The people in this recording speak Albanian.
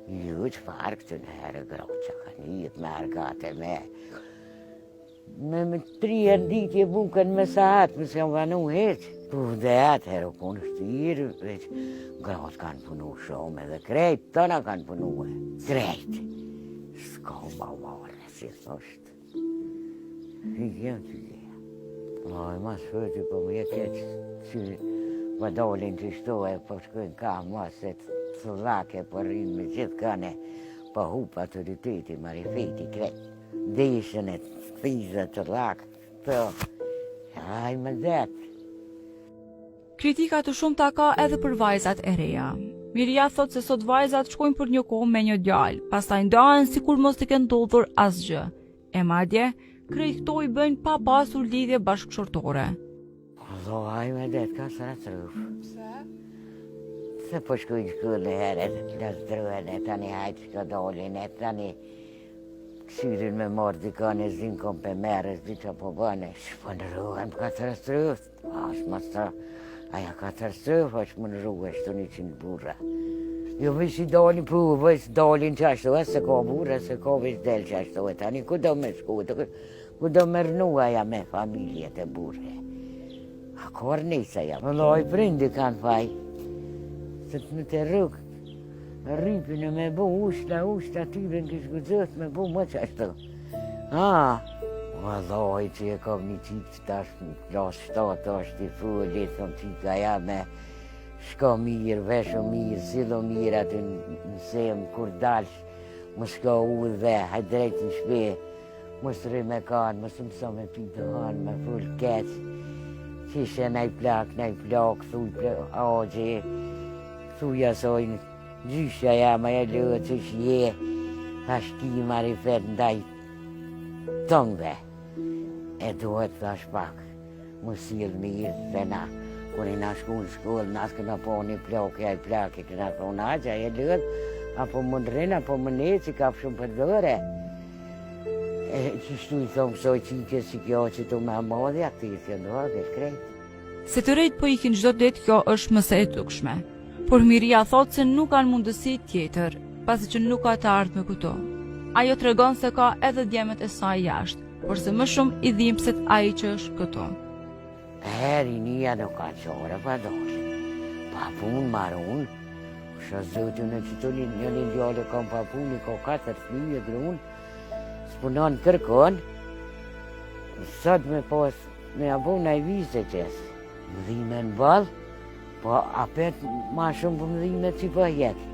Ju çfarë këtë herë groqa kanë jetë me argate me 3 ditje bukën me saat, më s'kam vanu heq. Po dhe atëherë u konë shtirë, veç gratë kanë punu shumë edhe krejt, tëna kanë punu e. Krejt. S'ka bavarë, si thosht. Hygjem. Oj, mas fëti, po më jetë që më dolin që shtohe, po shkojnë ka masë të dhake, po rinë me gjithë kane, po hup autoriteti, marifeti, krejt. Deshën e thizë të dhake, po, aj më detë. Kritika të shumta ka edhe për vajzat e reja. Miria thot se sot vajzat shkojnë për një kohë me një djalë, pastaj ndahen sikur mos të kenë ndodhur asgjë. E madje, krejt këto i bëjnë pa pasur lidhje bashkëshortore. Allo, aj me det, ka së rëtëruf. Pse? Se po shkojnë shkullë e heret, lëzdruen e tani hajtë shko dolin e tani këshyrin me morë dikon e zinë kom për merës, diqa po bëne. Shpënëruhem, ka së rëtëruf. Ashtë më së aja katastrofë është më në rrugë është të 100 burra. Jo vësh i dalin për vësh dalin qashtu, e se ka burra, se ka vësh del qashtu, e tani ku do me shku, ku do me rnu aja me familjet e burre. A kor nisa ja, më loj prindi kanë faj, se të në të rrugë, rripin e me bu ushta atyre në kishë gëzët me bu më qashtu. Vallaj që e kam një qikë që tash në klasë 7 është i fulli, thëm qika ja me shko mirë, vesho mirë, silo mirë aty në semë, kur dalsh, më shko u dhe, hajt drejt në shpe, më sëri me kanë, më së mëso me pitë hanë, me full keqë, që ishe nej plak, thuj agje, thuj asojnë, gjyshja ja me e lëë që shje, ashti marifet ndaj tëngve. E duhet thash pak, më silë mirë, se na, kër i na shku në shkollë, na s'këna po një plakë, aj plakë, këna thonë agja, e lëdhë, apo më ndrinë, apo më ne, që ka shumë për dhëre. E që shtu i thonë kësoj qike si kjo që tu me amadhja, këtë i thjëndoha dhe shkrejt. Se të rejt po ikin çdo ditë, kjo është mëse e dukshme. Por Miria thot se nuk kanë mundësi tjetër, pasi që nuk ka të ardhme këto. Ajo tregon se ka edhe djemet e saj jashtë, por se më shumë i dhimbset ai që është këto. Rinia nuk ka qore pa dosh. Pa pun marun, shë zëtën e që të një djale kam pa pun, i ka 4 fëmijë grunë, s'punon kërkon, sot me pas, me abu në i vise qesë. Më dhime në balë, po apet ma shumë për më dhime që po jetë.